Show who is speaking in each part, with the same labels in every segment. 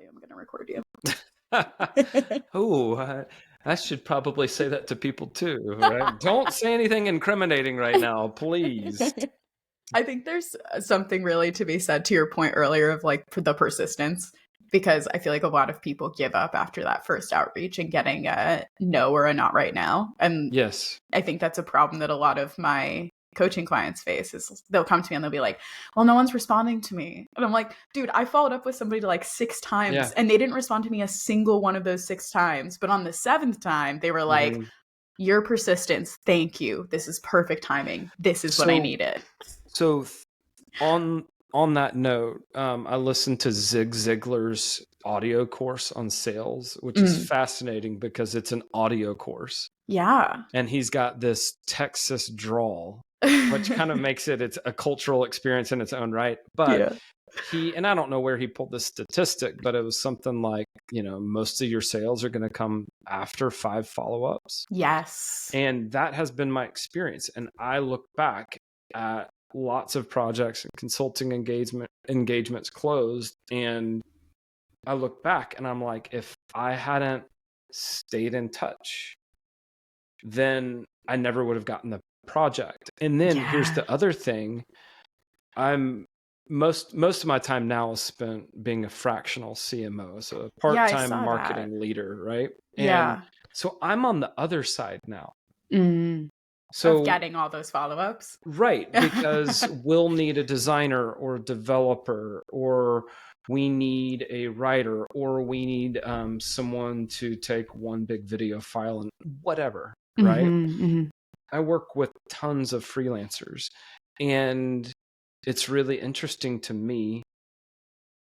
Speaker 1: you I'm going to record you.
Speaker 2: Oh, I should probably say that to people too, right? Don't say anything incriminating right now, please.
Speaker 1: I think there's something really to be said to your point earlier of like the persistence, because I feel like a lot of people give up after that first outreach and getting a no or a not right now. And
Speaker 2: Yes.
Speaker 1: I think that's a problem that a lot of my coaching clients face is they'll come to me and they'll be like, well, no one's responding to me. And I'm like, dude, I followed up with somebody like 6 times and they didn't respond to me a single one of those 6 times. But on the 7th time, they were like, your persistence, thank you. This is perfect timing. This is what I needed.
Speaker 2: So on that note, I listened to Zig Ziglar's audio course on sales, which is fascinating because it's an audio course.
Speaker 1: Yeah.
Speaker 2: And he's got this Texas drawl, which kind of makes it's a cultural experience in its own right. But and I don't know where he pulled this statistic, but it was something like, most of your sales are going to come after 5 follow-ups.
Speaker 1: Yes.
Speaker 2: And that has been my experience. And I look back at lots of projects and consulting engagements closed. And I look back and I'm like, if I hadn't stayed in touch, then I never would have gotten the project. And then here's the other thing. Most of my time now is spent being a fractional CMO, so a part-time marketing leader, right? And so I'm on the other side now.
Speaker 1: So of getting all those follow-ups.
Speaker 2: Right, because we'll need a designer or a developer, or we need a writer, or we need someone to take one big video file and whatever, right? I work with tons of freelancers, and it's really interesting to me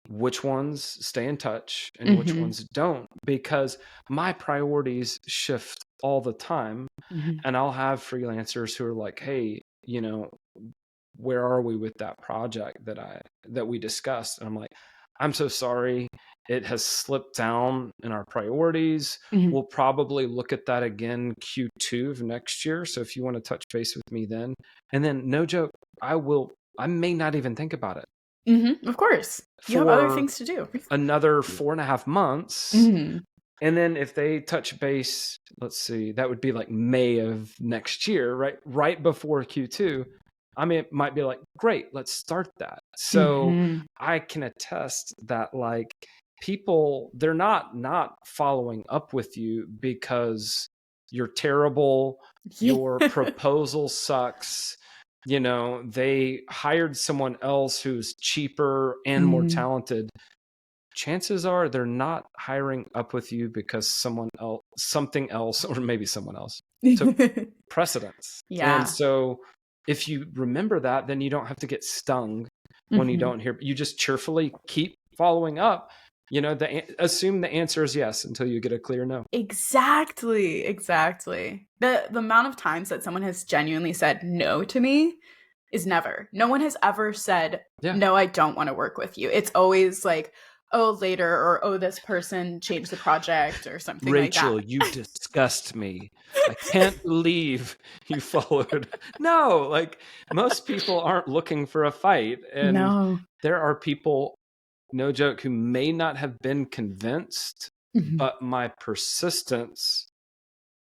Speaker 2: which ones stay in touch and which ones don't, because my priorities shift all the time. And I'll have freelancers who are like, hey, where are we with that project that we discussed? And I'm like, I'm so sorry. It has slipped down in our priorities. We'll probably look at that again Q2 of next year. So if you want to touch base with me then, and then no joke, I may not even think about it.
Speaker 1: Of course. You have other things to do.
Speaker 2: Another 4.5 months. And then if they touch base, let's see, that would be like May of next year, right? Right before Q2. I mean, it might be like, great, let's start that. So I can attest that like people, they're not following up with you because you're terrible, your proposal sucks. They hired someone else who's cheaper and more talented. Chances are they're not hiring up with you because something else, or maybe someone else took precedence. And so if you remember that, then you don't have to get stung when you don't hear. You just cheerfully keep following up. Assume the answer is yes until you get a clear no.
Speaker 1: Exactly. The amount of times that someone has genuinely said no to me is never. No one has ever said, no, I don't want to work with you. It's always like, oh, later, or oh, this person changed the project or something
Speaker 2: Rachel,
Speaker 1: like that.
Speaker 2: You disgust me. I can't believe you followed. No, like most people aren't looking for a fight. And there are people, no joke, who may not have been convinced, but my persistence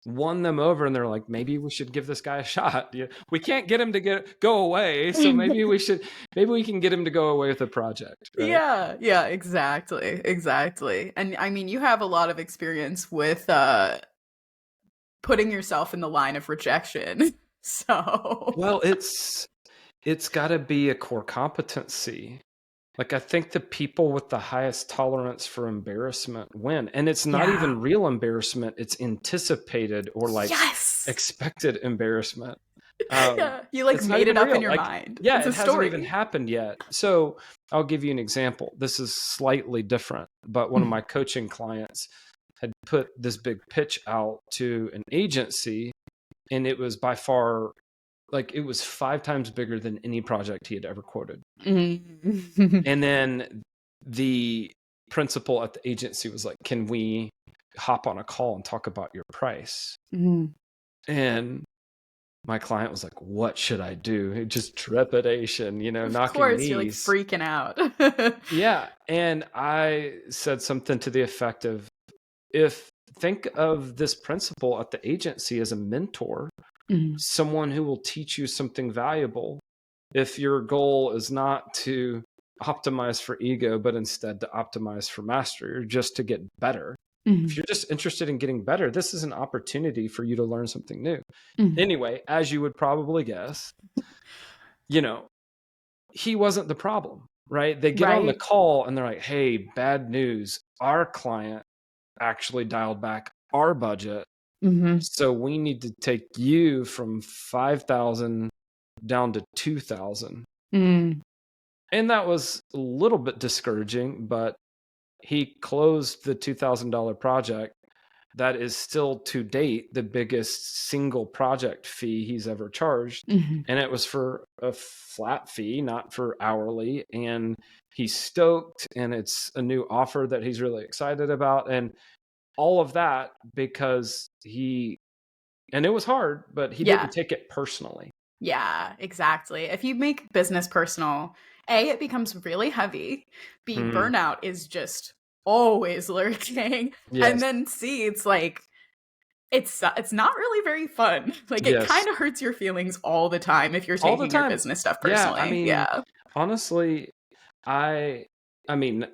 Speaker 2: won them over, and they're like, maybe we should give this guy a shot. We can't get him to go away, so maybe we can get him to go away with the project. Right?
Speaker 1: Yeah, exactly. And I mean, you have a lot of experience with putting yourself in the line of rejection. So
Speaker 2: well, it's got to be a core competency. Like, I think the people with the highest tolerance for embarrassment win. And it's not even real embarrassment. It's anticipated or like expected embarrassment.
Speaker 1: You like made it up in your mind.
Speaker 2: Yeah, it hasn't even happened yet. So I'll give you an example. This is slightly different, but one of my coaching clients had put this big pitch out to an agency, and it was by far, like, it was 5 times bigger than any project he had ever quoted. And then the principal at the agency was like, can we hop on a call and talk about your price? And my client was like, what should I do? Just trepidation,
Speaker 1: Of
Speaker 2: knocking
Speaker 1: course, you're like
Speaker 2: knees.
Speaker 1: freaking out.
Speaker 2: Yeah. And I said something to the effect of, think of this principal at the agency as a mentor, someone who will teach you something valuable. If your goal is not to optimize for ego, but instead to optimize for mastery, or just to get better. If you're just interested in getting better, this is an opportunity for you to learn something new. Anyway, as you would probably guess, he wasn't the problem, right? They get on the call and they're like, hey, bad news. Our client actually dialed back our budget. So we need to take you from 5,000 down to 2,000. And that was a little bit discouraging, but he closed the $2,000 project. That is still to date the biggest single project fee he's ever charged. And it was for a flat fee, not for hourly. And he's stoked, and it's a new offer that he's really excited about. And all of that because and it was hard, but he didn't take it personally.
Speaker 1: Yeah, exactly. If you make business personal, A, it becomes really heavy. B, burnout is just always lurking. Yes. And then C, it's like, it's not really very fun. Like, it kind of hurts your feelings all the time if you're taking your business stuff personally.
Speaker 2: Yeah, honestly, I mean,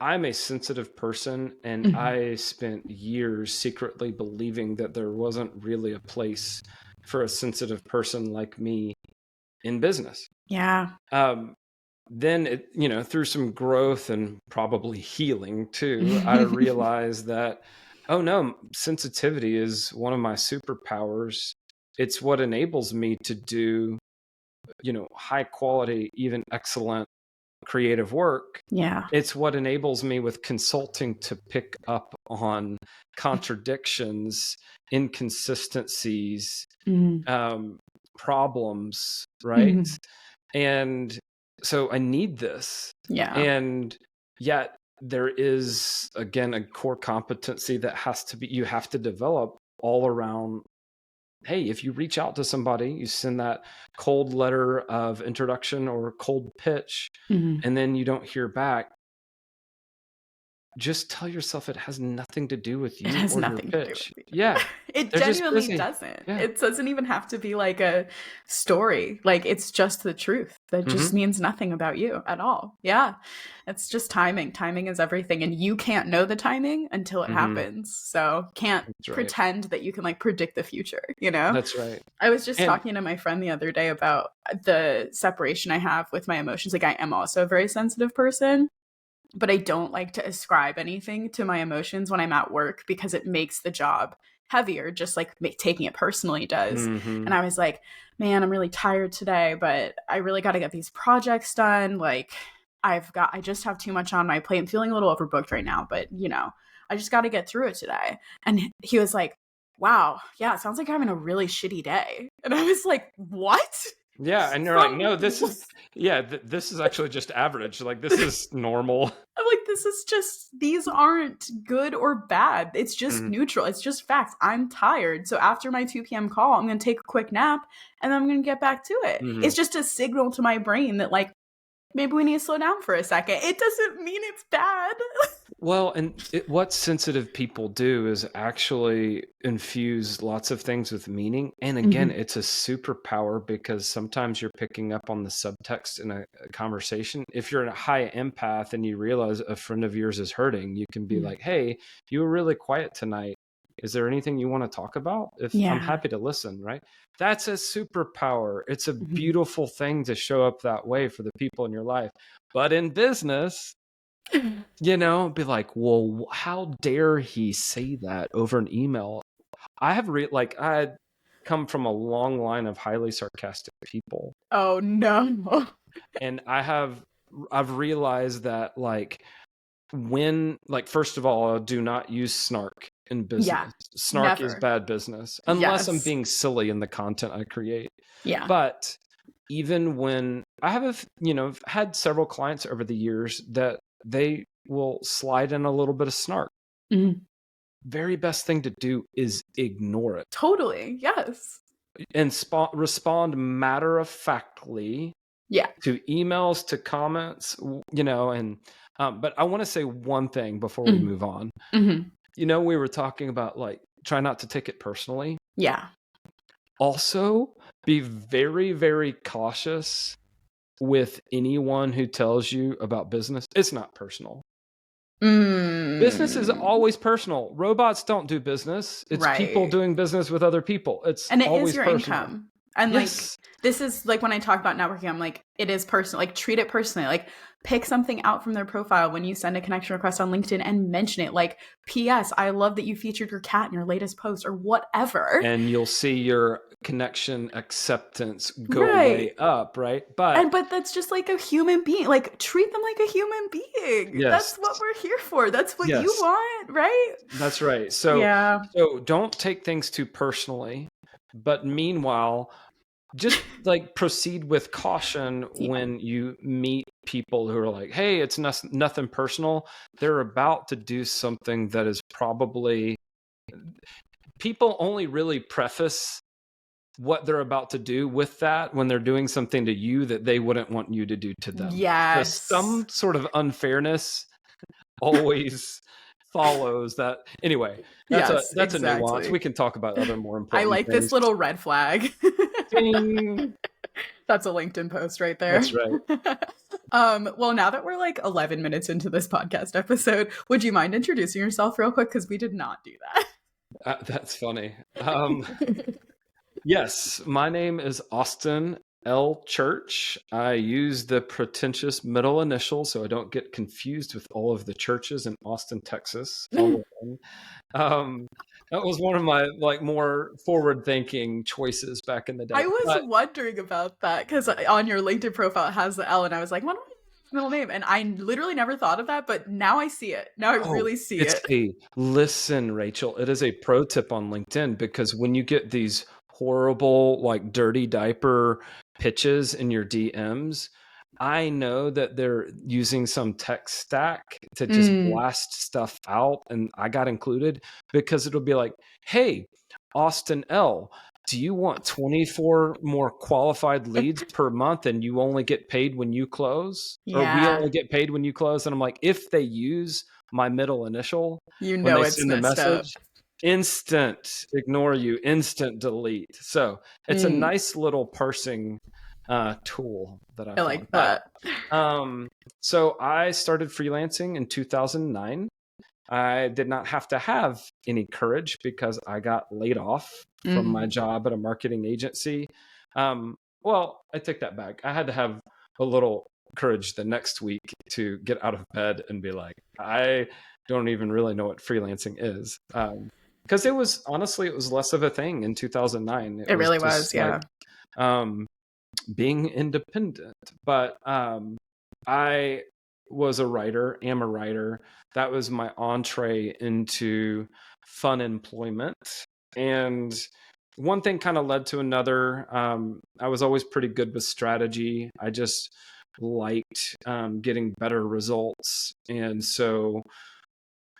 Speaker 2: I'm a sensitive person, and I spent years secretly believing that there wasn't really a place for a sensitive person like me in business.
Speaker 1: Yeah.
Speaker 2: Then through some growth and probably healing too, I realized that, oh no, sensitivity is one of my superpowers. It's what enables me to do, high quality, even excellent creative work.
Speaker 1: Yeah.
Speaker 2: It's what enables me with consulting to pick up on contradictions, inconsistencies, problems, right? And so I need this.
Speaker 1: Yeah.
Speaker 2: And yet there is, again, a core competency that you have to develop all around. Hey, if you reach out to somebody, you send that cold letter of introduction or cold pitch, and then you don't hear back, just tell yourself it has nothing to do with you or your pitch. Yeah.
Speaker 1: It genuinely doesn't. Yeah. It doesn't even have to be like a story. Like, it's just the truth. That just means nothing about you at all. Yeah. It's just timing. Timing is everything. And you can't know the timing until it happens. So can't pretend that you can like predict the future,
Speaker 2: That's right.
Speaker 1: I was just talking to my friend the other day about the separation I have with my emotions. Like, I am also a very sensitive person, but I don't like to ascribe anything to my emotions when I'm at work because it makes the job heavier, just like taking it personally does. And I was like, man, I'm really tired today, but I really got to get these projects done. Like, I just have too much on my plate. I'm feeling a little overbooked right now, but I just got to get through it today. And he was like, wow, yeah, it sounds like you're having a really shitty day. And I was like, what?
Speaker 2: Yeah, and you're like, no, this is actually just average. Like, this is normal.
Speaker 1: I'm like, these aren't good or bad. It's just neutral. It's just facts. I'm tired. So after my 2 p.m. call, I'm going to take a quick nap, and then I'm going to get back to it. It's just a signal to my brain that, like, maybe we need to slow down for a second. It doesn't mean it's bad.
Speaker 2: Well, and what sensitive people do is actually infuse lots of things with meaning. And again, it's a superpower because sometimes you're picking up on the subtext in a conversation. If you're a high empath and you realize a friend of yours is hurting, you can be like, hey, you were really quiet tonight. Is there anything you want to talk about? I'm happy to listen, right? That's a superpower. It's a beautiful thing to show up that way for the people in your life. But in business, be like, well, how dare he say that over an email? I have I come from a long line of highly sarcastic people.
Speaker 1: Oh no.
Speaker 2: And I've realized that first of all, do not use snark in business. Yeah, snark never. Is bad business unless I'm being silly in the content I create.
Speaker 1: Yeah.
Speaker 2: But even when I have had several clients over the years that they will slide in a little bit of snark. Very best thing to do is ignore it.
Speaker 1: Totally. Yes.
Speaker 2: and respond matter-of-factly to emails, to comments, and but I want to say one thing before we move on. We were talking about like try not to take it personally.
Speaker 1: Yeah.
Speaker 2: Also, be very, very cautious with anyone who tells you about business. It's not personal. Business is always personal. Robots don't do business. It's people doing business with other people. It always
Speaker 1: is your
Speaker 2: personal.
Speaker 1: Income. And yes. Like, this is like when I talk about networking, I'm like, it is personal. Like, treat it personally. Like, pick something out from their profile when you send a connection request on LinkedIn and mention it. Like, P.S. I love that you featured your cat in your latest post or whatever.
Speaker 2: And you'll see your connection acceptance go way up, right?
Speaker 1: But that's just like a human being. Like, treat them like a human being.
Speaker 2: Yes.
Speaker 1: That's what we're here for. That's what you want, right?
Speaker 2: That's right. So don't take things too personally. But meanwhile, just like proceed with caution when you meet people who are like, hey, it's nothing personal. They're about to do something that is probably, people only really preface what they're about to do with that when they're doing something to you that they wouldn't want you to do to them.
Speaker 1: Yes.
Speaker 2: Some sort of unfairness always follows that. Anyway, that's a nuance. We can talk about other more important
Speaker 1: I like
Speaker 2: things.
Speaker 1: This little red flag. That's a LinkedIn post right there.
Speaker 2: That's right.
Speaker 1: Well, now that we're like 11 minutes into this podcast episode, would you mind introducing yourself real quick? Because we did not do that.
Speaker 2: That's funny. Yes, my name is Austin L. Church. I use the pretentious middle initial so I don't get confused with all of the churches in Austin, Texas. That was one of my like more forward-thinking choices back in the day.
Speaker 1: I was wondering about that because on your LinkedIn profile it has the L, and I was like, what middle name? And I literally never thought of that, but now I see it. Now I really see it.
Speaker 2: Listen, Rachel, it is a pro tip on LinkedIn because when you get these horrible, like dirty diaper pitches in your DMs, I know that they're using some tech stack to just blast stuff out. And I got included because it'll be like, hey, Austin L., do you want 24 more qualified leads per month and you only get paid when you close? Or we only get paid when you close? And I'm like, if they use my middle initial, when they send the message, instant ignore you, instant delete. So it's a nice little parsing tool that I found.
Speaker 1: Like that.
Speaker 2: So I started freelancing in 2009. I did not have to have any courage because I got laid off from my job at a marketing agency. Well, I take that back. I had to have a little courage the next week to get out of bed and be like, I don't even really know what freelancing is. Because it was less of a thing in 2009.
Speaker 1: It really was, yeah.
Speaker 2: Being independent. But I was am a writer. That was my entree into fun employment. And one thing kind of led to another. I was always pretty good with strategy. I just liked getting better results. And so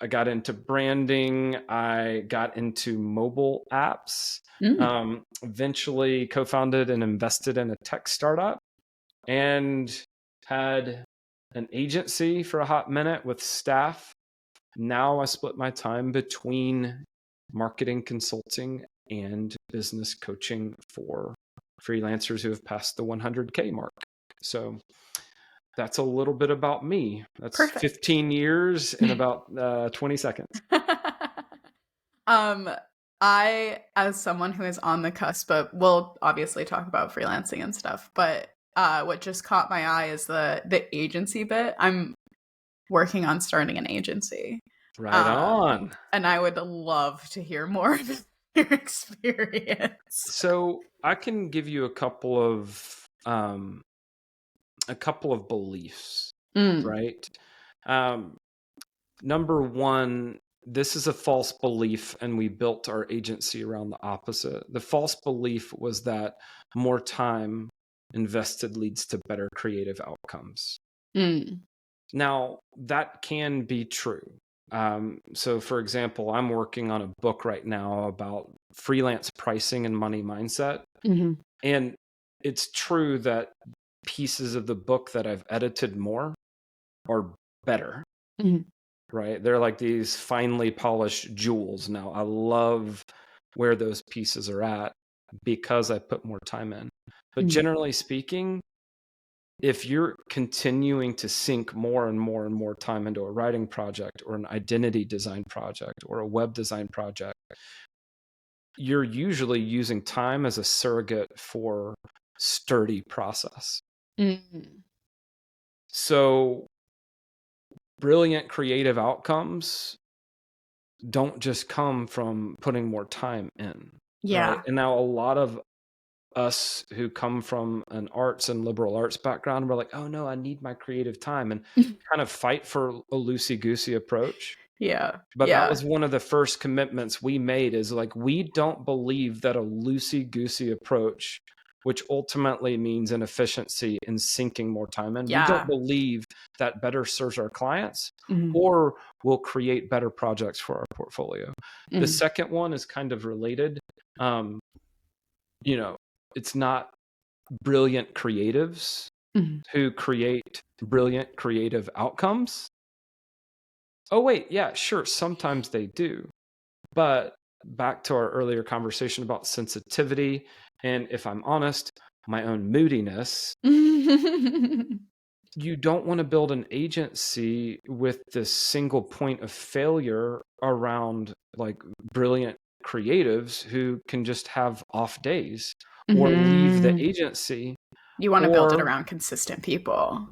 Speaker 2: I got into branding. I got into mobile apps. Eventually co-founded and invested in a tech startup and had an agency for a hot minute with staff. Now I split my time between marketing consulting and business coaching for freelancers who have passed the 100K mark. So that's a little bit about me. That's perfect. 15 years in about 20 seconds.
Speaker 1: I, as someone who is on the cusp, but we'll obviously talk about freelancing and stuff, but what just caught my eye is the agency bit. I'm working on starting an agency.
Speaker 2: Right on.
Speaker 1: And I would love to hear more of your experience.
Speaker 2: So I can give you a couple of beliefs, right? Number one, this is a false belief, and we built our agency around the opposite. The false belief was that more time invested leads to better creative outcomes. Now, that can be true. So, for example, I'm working on a book right now about freelance pricing and money mindset. And it's true that pieces of the book that I've edited more are better, right? They're like these finely polished jewels now. I love where those pieces are at because I put more time in. But generally speaking, if you're continuing to sink more and more and more time into a writing project or an identity design project or a web design project, you're usually using time as a surrogate for sturdy process. So brilliant creative outcomes don't just come from putting more time in.
Speaker 1: Yeah.
Speaker 2: Right? And now a lot of us who come from an arts and liberal arts background, we're like, oh no, I need my creative time, and kind of fight for a loosey-goosey approach.
Speaker 1: Yeah.
Speaker 2: But that was one of the first commitments we made, is like, we don't believe that a loosey-goosey approach, which ultimately means inefficiency and sinking more time in, we don't believe that better serves our clients or will create better projects for our portfolio. The second one is kind of related. It's not brilliant creatives who create brilliant creative outcomes. Oh, wait, yeah, sure. Sometimes they do. But back to our earlier conversation about sensitivity, and if I'm honest, my own moodiness, you don't want to build an agency with this single point of failure around like brilliant creatives who can just have off days or leave the agency.
Speaker 1: You want to build it around consistent people.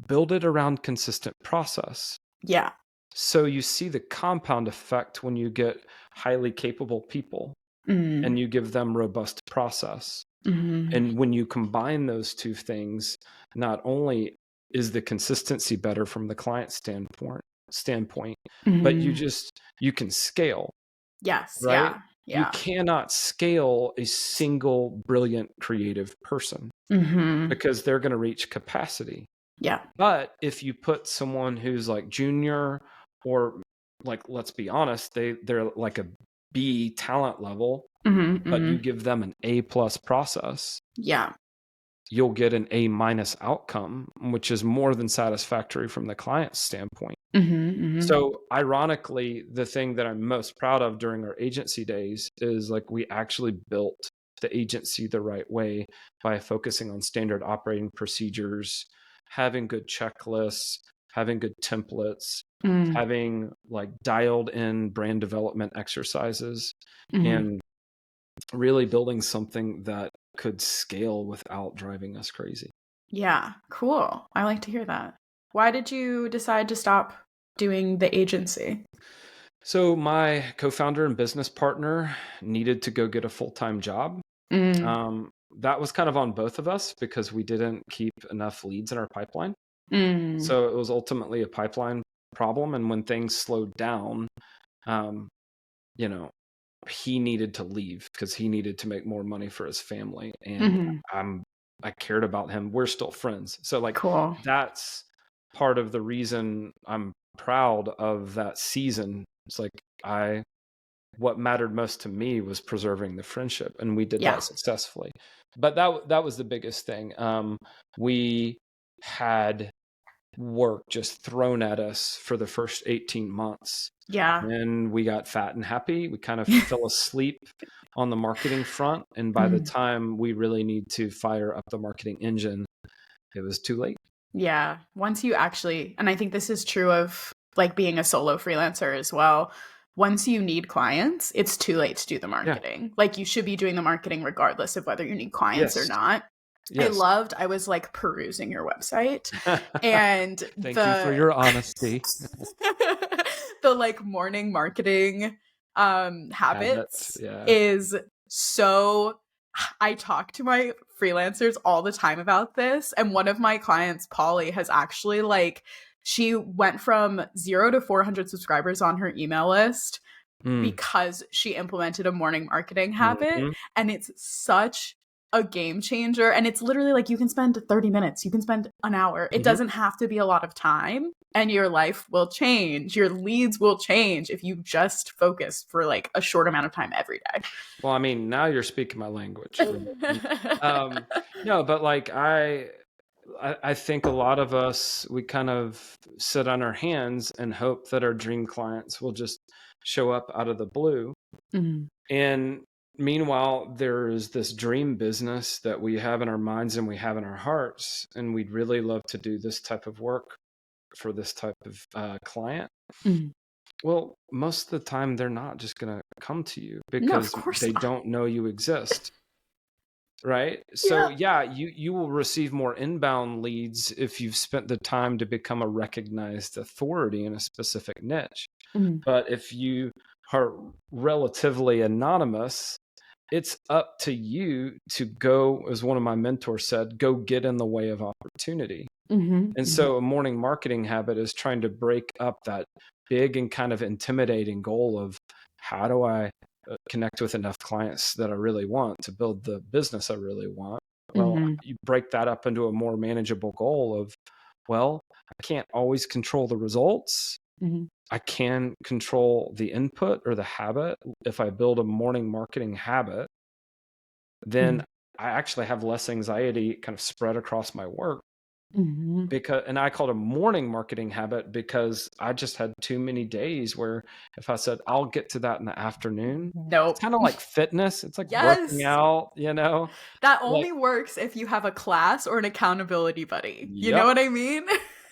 Speaker 2: Build it around consistent process.
Speaker 1: Yeah.
Speaker 2: So you see the compound effect when you get highly capable people and you give them robust process. And when you combine those two things, not only is the consistency better from the client standpoint, but you can scale.
Speaker 1: Yes.
Speaker 2: Right?
Speaker 1: Yeah.
Speaker 2: You cannot scale a single brilliant creative person because they're going to reach capacity.
Speaker 1: Yeah.
Speaker 2: But if you put someone who's like junior, or like, let's be honest, they're like a B talent level, but you give them an A+ process.
Speaker 1: Yeah.
Speaker 2: You'll get an A- outcome, which is more than satisfactory from the client's standpoint. So ironically, the thing that I'm most proud of during our agency days is like, we actually built the agency the right way by focusing on standard operating procedures, having good checklists, having good templates, having like dialed in brand development exercises, and really building something that could scale without driving us crazy.
Speaker 1: Yeah, cool. I like to hear that. Why did you decide to stop doing the agency?
Speaker 2: So my co-founder and business partner needed to go get a full-time job. That was kind of on both of us because we didn't keep enough leads in our pipeline. So it was ultimately a pipeline problem. And when things slowed down, he needed to leave because he needed to make more money for his family. And I cared about him. We're still friends. So like,
Speaker 1: cool.
Speaker 2: That's part of the reason I'm proud of that season. It's like, what mattered most to me was preserving the friendship, and we did that successfully. But that was the biggest thing. We had work just thrown at us for the first 18 months.
Speaker 1: Yeah.
Speaker 2: And we got fat and happy. We kind of fell asleep on the marketing front. And by the time we really need to fire up the marketing engine, it was too late.
Speaker 1: Yeah. Once you actually, and I think this is true of like being a solo freelancer as well. Once you need clients, it's too late to do the marketing. Like, you should be doing the marketing regardless of whether you need clients or not. Yes. I was like perusing your website and
Speaker 2: thank you for your honesty.
Speaker 1: The like morning marketing habits is so, I talk to my freelancers all the time about this. And one of my clients, Polly, has actually like, she went from 0 to 400 subscribers on her email list because she implemented a morning marketing habit. And it's such a game changer. And it's literally like you can spend 30 minutes, you can spend an hour. It doesn't have to be a lot of time, and your life will change. Your leads will change if you just focus for like a short amount of time every day.
Speaker 2: Well, I mean, now you're speaking my language. No, but like I think a lot of us, we kind of sit on our hands and hope that our dream clients will just show up out of the blue. And meanwhile, there is this dream business that we have in our minds and we have in our hearts, and we'd really love to do this type of work for this type of client. Well, most of the time, they're not just going to come to you because they don't know you exist. Right. So you will receive more inbound leads if you've spent the time to become a recognized authority in a specific niche. But if you are relatively anonymous, it's up to you to go, as one of my mentors said, go get in the way of opportunity. And so a morning marketing habit is trying to break up that big and kind of intimidating goal of how do I connect with enough clients that I really want to build the business I really want. Well, you break that up into a more manageable goal of, well, I can't always control the results. I can control the input or the habit. If I build a morning marketing habit, then I actually have less anxiety kind of spread across my work. And I called it a morning marketing habit because I just had too many days where if I said, I'll get to that in the afternoon, it's kind of like fitness. It's like working out,
Speaker 1: That only works if you have a class or an accountability buddy. You know what I mean?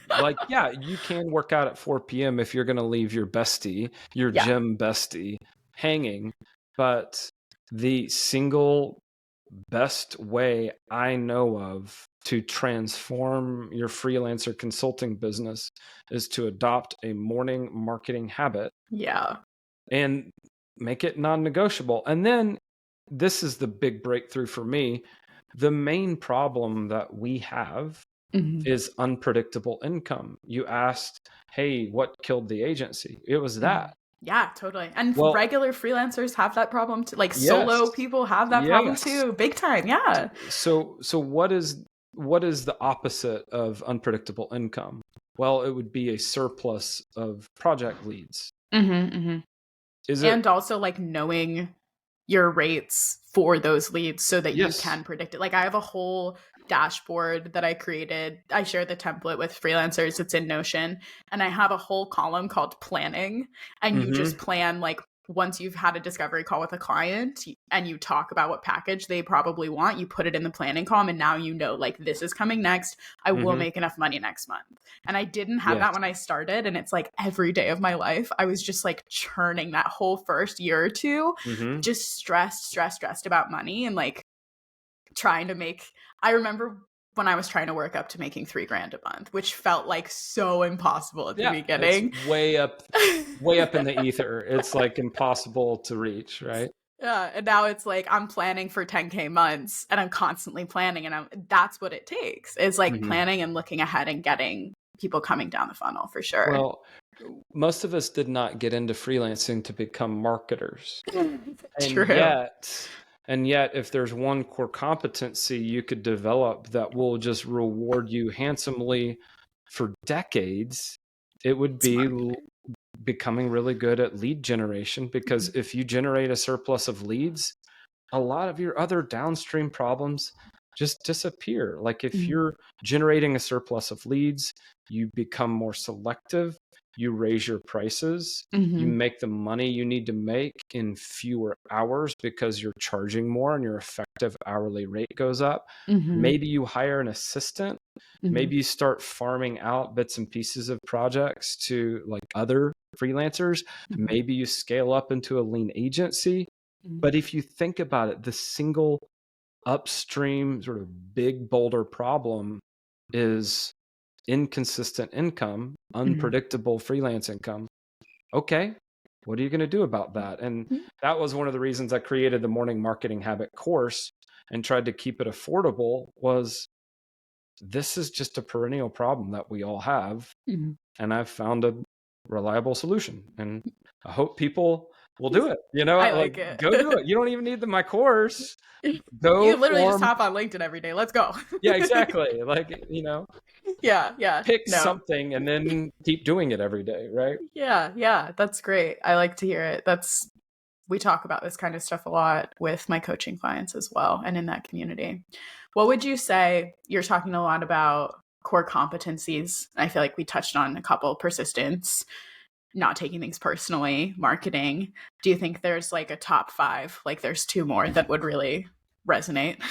Speaker 2: Like, yeah, you can work out at 4 p.m. if you're going to leave your bestie, your gym bestie hanging. But the single best way I know of to transform your freelancer consulting business is to adopt a morning marketing habit. And make it non-negotiable. And then this is the big breakthrough for me. The main problem that we have is unpredictable income. You asked, hey, what killed the agency? It was that.
Speaker 1: Yeah, totally. And regular freelancers have that problem too. Like solo people have that problem too, big time. Yeah.
Speaker 2: So what is the opposite of unpredictable income? Well, it would be a surplus of project leads. Is it?
Speaker 1: And also like knowing your rates for those leads so that you can predict it. Like I have a whole dashboard that I created. I share the template with freelancers. It's in Notion. And I have a whole column called planning. And you just plan like once you've had a discovery call with a client and you talk about what package they probably want, you put it in the planning column. And now you know, like, this is coming next. I will make enough money next month. And I didn't have that when I started. And it's like every day of my life, I was just like churning that whole first year or two, just stressed about money and like trying to make, I remember when I was trying to work up to making $3,000 a month, which felt like so impossible at the beginning.
Speaker 2: It's way up in the ether. It's like impossible to reach, right?
Speaker 1: Yeah, and now it's like I'm planning for 10K months, and I'm constantly planning, and that's what it takes. It's like planning and looking ahead and getting people coming down the funnel for sure.
Speaker 2: Well, most of us did not get into freelancing to become marketers.
Speaker 1: True.
Speaker 2: And yet, if there's one core competency you could develop that will just reward you handsomely for decades, it would be becoming really good at lead generation. Because if you generate a surplus of leads, a lot of your other downstream problems just disappear. Like if you're generating a surplus of leads, you become more selective. You raise your prices, you make the money you need to make in fewer hours because you're charging more and your effective hourly rate goes up. Maybe you hire an assistant. Maybe you start farming out bits and pieces of projects to like other freelancers. Maybe you scale up into a lean agency. But if you think about it, the single upstream sort of big boulder problem is inconsistent income, unpredictable freelance income. Okay, what are you going to do about that? And that was one of the reasons I created the morning marketing habit course and tried to keep it affordable. Was this is just a perennial problem that we all have, and I've found a reliable solution, and I hope people we'll do it.
Speaker 1: I
Speaker 2: Like
Speaker 1: like it.
Speaker 2: go do it. You don't even need my course.
Speaker 1: You
Speaker 2: Go
Speaker 1: literally just
Speaker 2: form.
Speaker 1: hop on LinkedIn every day. Let's go.
Speaker 2: Yeah, exactly. Like,
Speaker 1: Yeah.
Speaker 2: pick
Speaker 1: No.
Speaker 2: something and then keep doing it every day, right?
Speaker 1: Yeah. That's great. I like to hear it. We talk about this kind of stuff a lot with my coaching clients as well and in that community. What would you say? You're talking a lot about core competencies. I feel like we touched on a couple: persistence, not taking things personally, marketing. Do you think there's like a top 5? Like there's 2 more that would really resonate?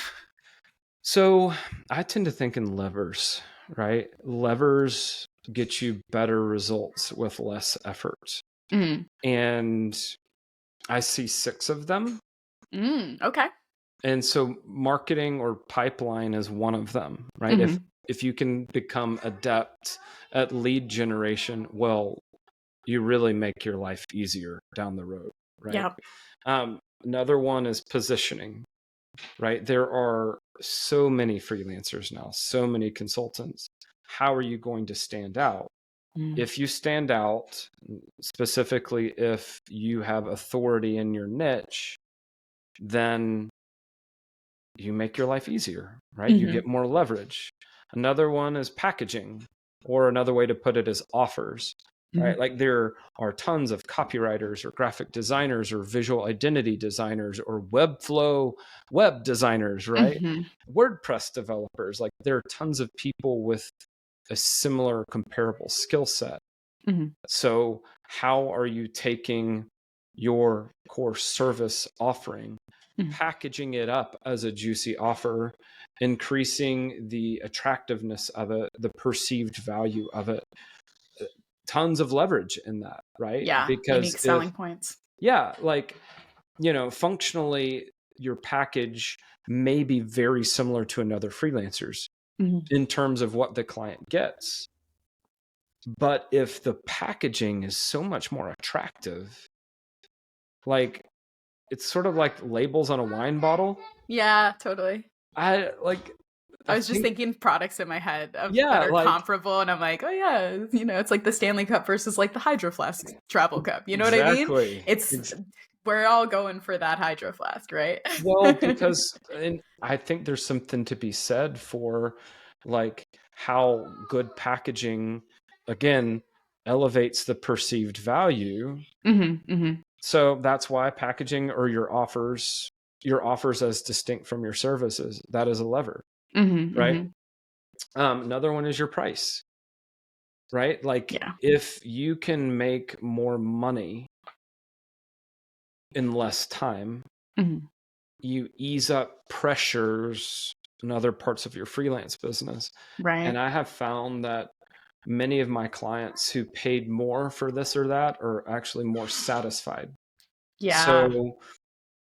Speaker 2: So I tend to think in levers, right? Levers get you better results with less effort.
Speaker 1: Mm.
Speaker 2: And I see 6 of them.
Speaker 1: Okay.
Speaker 2: And so marketing or pipeline is one of them, right?
Speaker 1: Mm-hmm.
Speaker 2: If you can become adept at lead generation, well, you really make your life easier down the road, right?
Speaker 1: Yeah.
Speaker 2: Another one is positioning, right? There are so many freelancers now, so many consultants. How are you going to stand out? If you stand out, specifically if you have authority in your niche, then you make your life easier, right? You get more leverage. Another one is packaging, or another way to put it is offers, right? Like there are tons of copywriters or graphic designers or visual identity designers or Webflow web designers, right? WordPress developers. Like there are tons of people with a similar comparable skill set. So how are you taking your core service offering, packaging it up as a juicy offer, increasing the attractiveness of it, the perceived value of it? Tons of leverage in that, right?
Speaker 1: Yeah.
Speaker 2: Because
Speaker 1: Unique selling points.
Speaker 2: Yeah, like, functionally, your package may be very similar to another freelancer's in terms of what the client gets. But if the packaging is so much more attractive, like it's sort of like labels on a wine bottle.
Speaker 1: Yeah, totally.
Speaker 2: I
Speaker 1: was just thinking products in my head that are
Speaker 2: like,
Speaker 1: comparable, and I'm like, oh yeah, it's like the Stanley Cup versus like the Hydro Flask travel cup. You know what I mean? We're all going for that Hydro Flask, right?
Speaker 2: Well, because I think there's something to be said for like how good packaging, again, elevates the perceived value. So that's why packaging or your offers as distinct from your services, that is a lever, right? Another one is your price, right? Like if you can make more money in less time, you ease up pressures in other parts of your freelance business.
Speaker 1: Right.
Speaker 2: And I have found that many of my clients who paid more for this or that are actually more satisfied.
Speaker 1: Yeah.
Speaker 2: So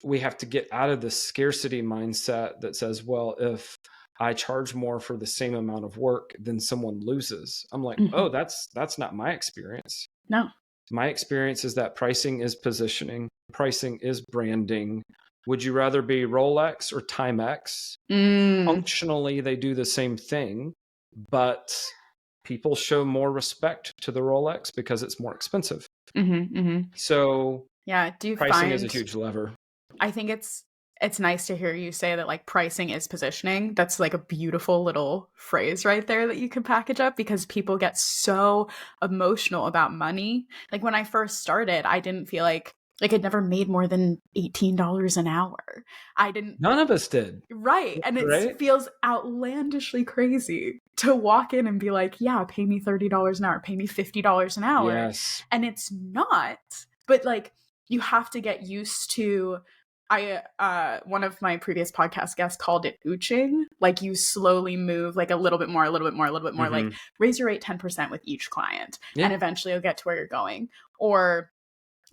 Speaker 2: we have to get out of the scarcity mindset that says, well, if I charge more for the same amount of work, then someone loses. I'm like, oh, that's not my experience.
Speaker 1: No.
Speaker 2: My experience is that pricing is positioning, pricing is branding. Would you rather be Rolex or Timex? Functionally, they do the same thing, but people show more respect to the Rolex because it's more expensive. So
Speaker 1: yeah, do you
Speaker 2: pricing is a huge lever.
Speaker 1: I think it's nice to hear you say that like pricing is positioning. That's like a beautiful little phrase right there that you can package up, because people get so emotional about money. Like when I first started, I didn't feel like I'd never made more than $18 an hour. None
Speaker 2: of us did.
Speaker 1: Right. And it feels outlandishly crazy to walk in and be like, yeah, pay me $30 an hour, pay me $50 an hour.
Speaker 2: Yes.
Speaker 1: And it's not, but like you have to get used to, one of my previous podcast guests called it ooching. Like you slowly move like a little bit more, like raise your rate 10% with each client. Yeah. And eventually you'll get to where you're going. Or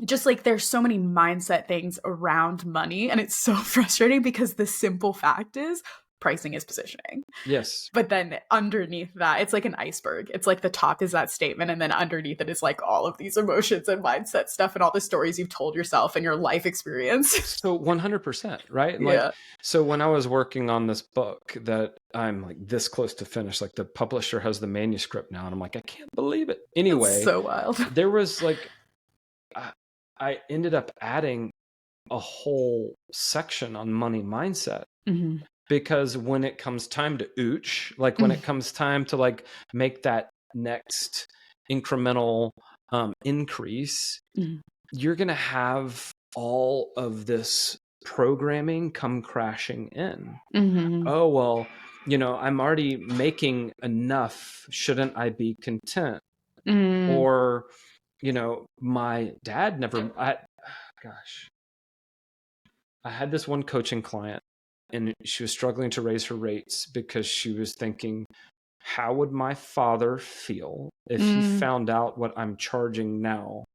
Speaker 1: just like there's so many mindset things around money, and it's so frustrating because the simple fact is pricing is positioning.
Speaker 2: Yes.
Speaker 1: But then underneath that, it's like an iceberg. It's like the top is that statement, and then underneath it is like all of these emotions and mindset stuff and all the stories you've told yourself and your life experience.
Speaker 2: So 100%, right?
Speaker 1: Yeah.
Speaker 2: Like, so when I was working on this book that I'm like this close to finish, like the publisher has the manuscript now, and I'm like, I can't believe it. Anyway,
Speaker 1: that's so wild.
Speaker 2: There was like I ended up adding a whole section on money mindset. Because when it comes time to ooch, like when it comes time to like make that next incremental increase, you're going to have all of this programming come crashing in. Oh, well, I'm already making enough. Shouldn't I be content? Or, my dad I had this one coaching client, and she was struggling to raise her rates because she was thinking, how would my father feel if he found out what I'm charging now?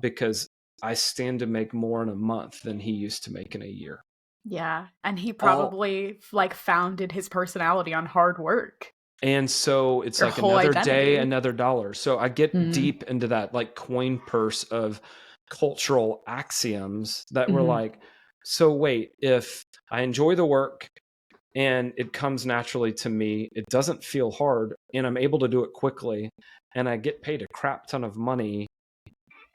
Speaker 2: Because I stand to make more in a month than he used to make in a year.
Speaker 1: Yeah. And he probably like founded his personality on hard work.
Speaker 2: And so it's like another day, another dollar. So I get deep into that like coin purse of cultural axioms that were like, so wait, if I enjoy the work and it comes naturally to me, it doesn't feel hard, and I'm able to do it quickly, and I get paid a crap ton of money,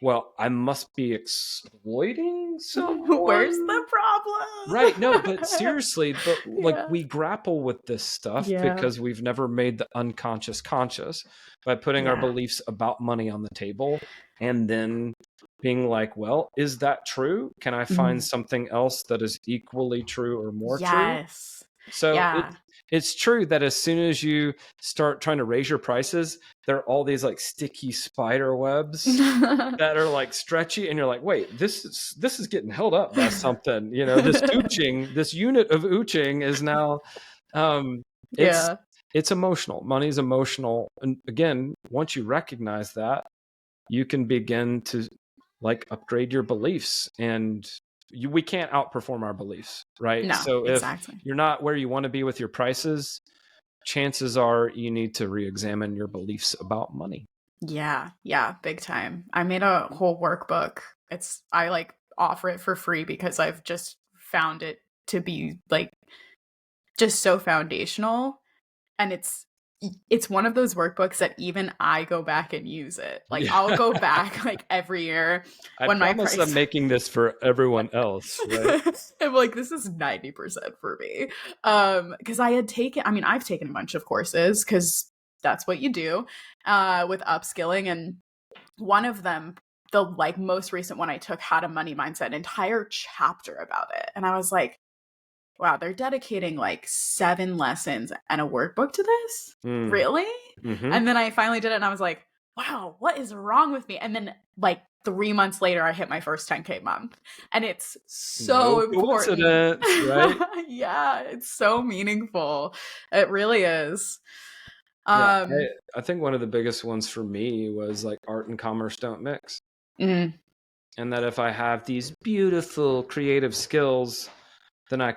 Speaker 2: well, I must be exploiting someone.
Speaker 1: Where's the problem?
Speaker 2: Right. No, but seriously, like we grapple with this stuff because we've never made the unconscious conscious by putting our beliefs about money on the table and then being like, well, is that true? Can I find something else that is equally true or more true? So it's true that as soon as you start trying to raise your prices, there are all these like sticky spider webs that are like stretchy, and you're like, wait, this is getting held up by something. This ooching, this unit of ooching is now it's emotional. Money's emotional. And again, once you recognize that, you can begin to like upgrade your beliefs, and we can't outperform our beliefs, right?
Speaker 1: No,
Speaker 2: so if you're not where you want to be with your prices, chances are you need to re-examine your beliefs about money.
Speaker 1: Yeah, big time. I made a whole workbook. I like offer it for free because I've just found it to be like just so foundational, and it's one of those workbooks that even I go back and use it. Like I'll go back like every year
Speaker 2: when I promise I'm making this for everyone else, right?
Speaker 1: I'm like, this is 90% for me. Because I've taken a bunch of courses because that's what you do with upskilling, and one of them, the like most recent one I took, had a money mindset, an entire chapter about it, and I was like, wow, they're dedicating like 7 lessons and a workbook to this? Really? And then I finally did it, and I was like, wow, what is wrong with me? And then like 3 months later, I hit my first 10K month, and it's so important.
Speaker 2: Right?
Speaker 1: Yeah, it's so meaningful. It really is.
Speaker 2: I think one of the biggest ones for me was like art and commerce don't mix. And that if I have these beautiful creative skills, then I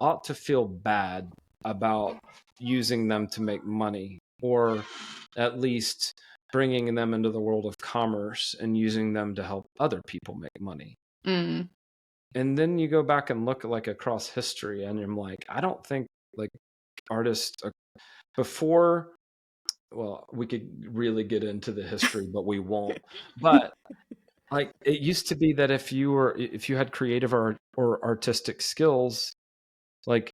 Speaker 2: ought to feel bad about using them to make money, or at least bringing them into the world of commerce and using them to help other people make money. And then you go back and look at like across history, and I'm like, I don't think like artists before, well, we could really get into the history, but we won't. But like it used to be that if you had creative or artistic skills, like,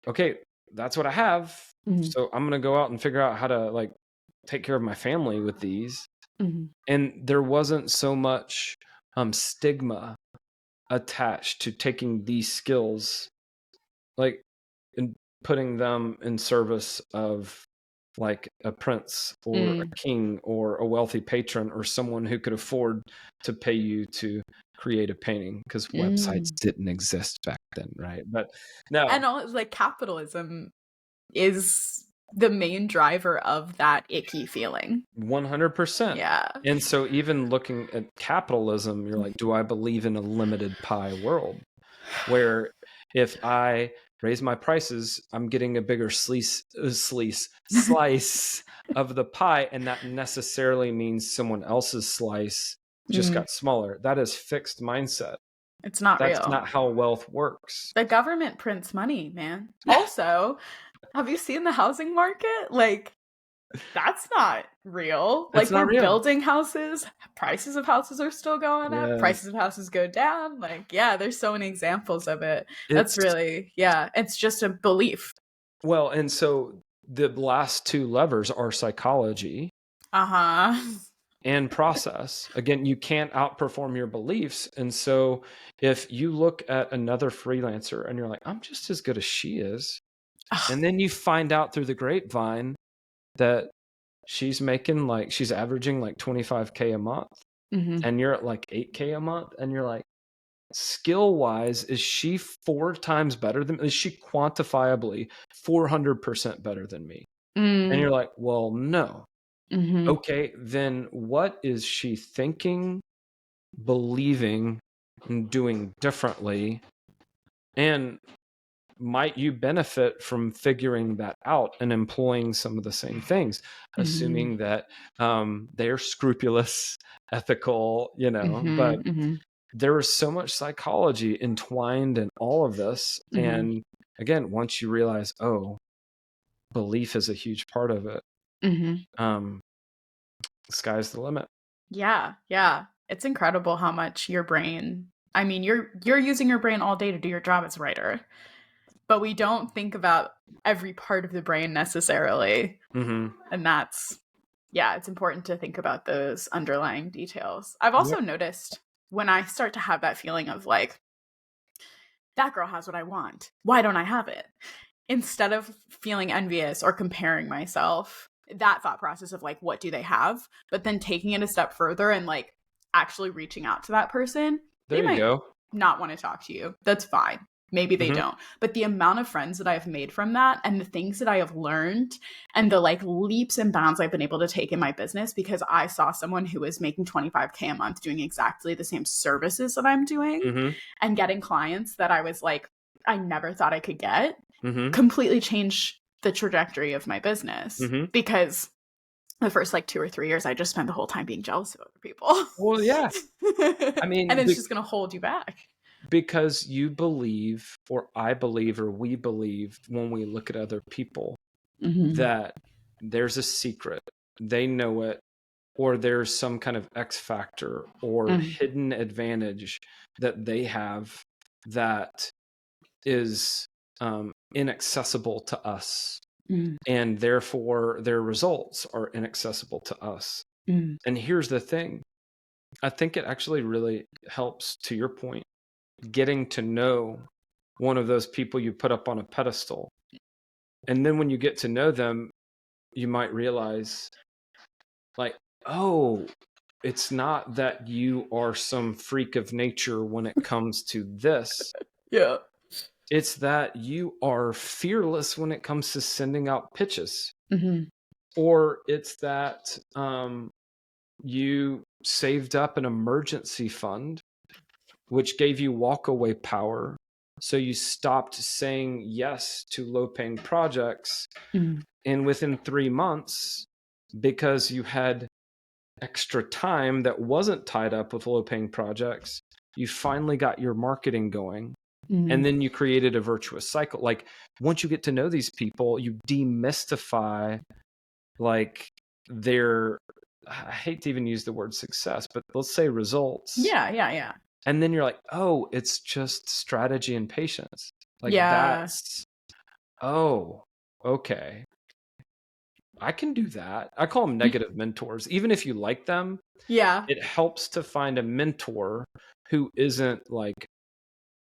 Speaker 2: okay, that's what I have. So I'm going to go out and figure out how to like take care of my family with these. And there wasn't so much stigma attached to taking these skills, like, and putting them in service of like a prince or a king or a wealthy patron or someone who could afford to pay you to create a painting, because websites didn't exist back then, right? But no,
Speaker 1: and all like capitalism is the main driver of that icky feeling.
Speaker 2: 100%.
Speaker 1: Yeah.
Speaker 2: And so even looking at capitalism, you're like, do I believe in a limited pie world where if I raise my prices, I'm getting a bigger slice of the pie, and that necessarily means someone else's slice just got smaller? That is fixed mindset.
Speaker 1: It's not real.
Speaker 2: That's not how wealth works.
Speaker 1: The government prints money, man. Also, have you seen the housing market? Like, That's not real.
Speaker 2: It's
Speaker 1: Like,
Speaker 2: not
Speaker 1: we're
Speaker 2: real.
Speaker 1: building houses, prices of houses are still going up,
Speaker 2: Yes.
Speaker 1: prices of houses go down. Like, yeah, there's so many examples of it. That's
Speaker 2: It's
Speaker 1: really, yeah, it's just a belief.
Speaker 2: well, and so the last two levers are psychology and process. Again, you can't outperform your beliefs. And so if you look at another freelancer and you're like, I'm just as good as she is, and then you find out through the grapevine that she's averaging like 25K a month, and you're at like 8K a month, and you're like, skill wise, is she 4 times better than me? Is she quantifiably 400% better than me? And you're like, well, no. Okay, then what is she thinking, believing, and doing differently? And might you benefit from figuring that out and employing some of the same things, assuming that they're scrupulous, ethical, but there is so much psychology entwined in all of this. And again, once you realize, oh, belief is a huge part of it, sky's the limit.
Speaker 1: Yeah. It's incredible how much your brain, I mean, you're using your brain all day to do your job as a writer, but we don't think about every part of the brain necessarily. And that's, yeah, it's important to think about those underlying details. I've also noticed when I start to have that feeling of like, that girl has what I want, why don't I have it? Instead of feeling envious or comparing myself, that thought process of like, what do they have? But then taking it a step further and like actually reaching out to that person.
Speaker 2: There you go.
Speaker 1: Not want to talk to you. That's fine. Maybe they don't. But the amount of friends that I've made from that and the things that I have learned and the like leaps and bounds I've been able to take in my business because I saw someone who was making 25K a month doing exactly the same services that I'm doing and getting clients that I was like, I never thought I could get, completely change the trajectory of my business because the first like 2 or 3 years, I just spent the whole time being jealous of other people.
Speaker 2: Well, yeah. I mean,
Speaker 1: and it's just going to hold you back.
Speaker 2: Because you believe, or I believe, or we believe when we look at other people that there's a secret, they know it, or there's some kind of X factor or hidden advantage that they have that is inaccessible to us. And therefore their results are inaccessible to us. And here's the thing. I think it actually really helps, to your point, getting to know one of those people you put up on a pedestal. And then when you get to know them, you might realize like, oh, it's not that you are some freak of nature when it comes to this.
Speaker 1: Yeah.
Speaker 2: It's that you are fearless when it comes to sending out pitches. Or it's that you saved up an emergency fund, which gave you walkaway power. So you stopped saying yes to low-paying projects. And within 3 months, because you had extra time that wasn't tied up with low-paying projects, you finally got your marketing going. And then you created a virtuous cycle. Like, once you get to know these people, you demystify like their, I hate to even use the word success, but let's say results.
Speaker 1: Yeah.
Speaker 2: And then you're like, oh, it's just strategy and patience. Like that's, oh, okay. I can do that. I call them negative mentors. Even if you like them, it helps to find a mentor who isn't like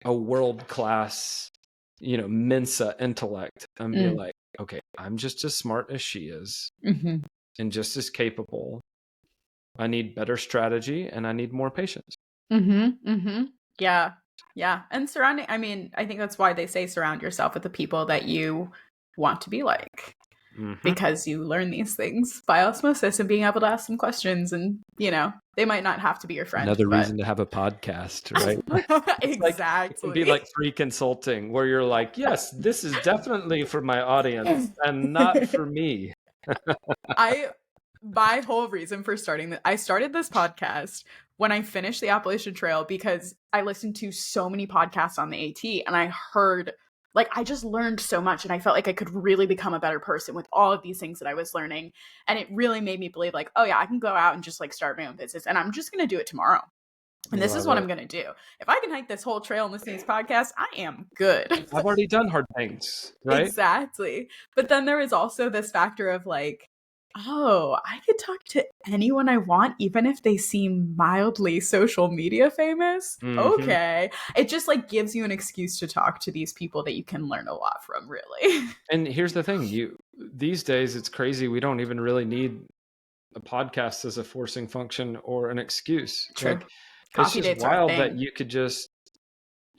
Speaker 2: a world-class, Mensa intellect, and be like, okay, I'm just as smart as she is and just as capable. I need better strategy and I need more patience.
Speaker 1: Yeah. And I think that's why they say surround yourself with the people that you want to be like. Because you learn these things by osmosis and being able to ask them questions, and they might not have to be your friend.
Speaker 2: Another reason to have a podcast, right?
Speaker 1: Exactly.
Speaker 2: It can be like free consulting where you're like, yes, this is definitely for my audience and not for me.
Speaker 1: My whole reason for I started this podcast when I finished the Appalachian Trail because I listened to so many podcasts on the AT and I heard like I just learned so much, and I felt like I could really become a better person with all of these things that I was learning. And it really made me believe like, oh yeah, I can go out and just like start my own business, and I'm just going to do it tomorrow. And this is what I'm going to do. If I can hike this whole trail and listen to these podcasts, I am good.
Speaker 2: I've already done hard things, right?
Speaker 1: Exactly. But then there is also this factor of like, oh, I could talk to anyone I want, even if they seem mildly social media famous. Mm-hmm. Okay. It just like gives you an excuse to talk to these people that you can learn a lot from, really.
Speaker 2: And here's the thing, these days it's crazy. We don't even really need a podcast as a forcing function or an excuse.
Speaker 1: True.
Speaker 2: Like, it's just wild that you could just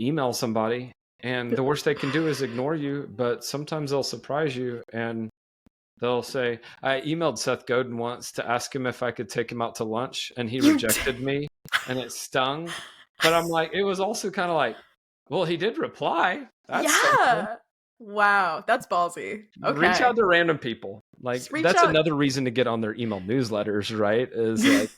Speaker 2: email somebody and the worst they can do is ignore you, but sometimes they'll surprise you and they'll say, I emailed Seth Godin once to ask him if I could take him out to lunch, and he rejected me, and it stung. But I'm like, it was also kind of like, well, he did reply. That's something.
Speaker 1: Wow, that's ballsy. Okay.
Speaker 2: Reach out to random people. Like, that's another reason to get on their email newsletters, right? Is like,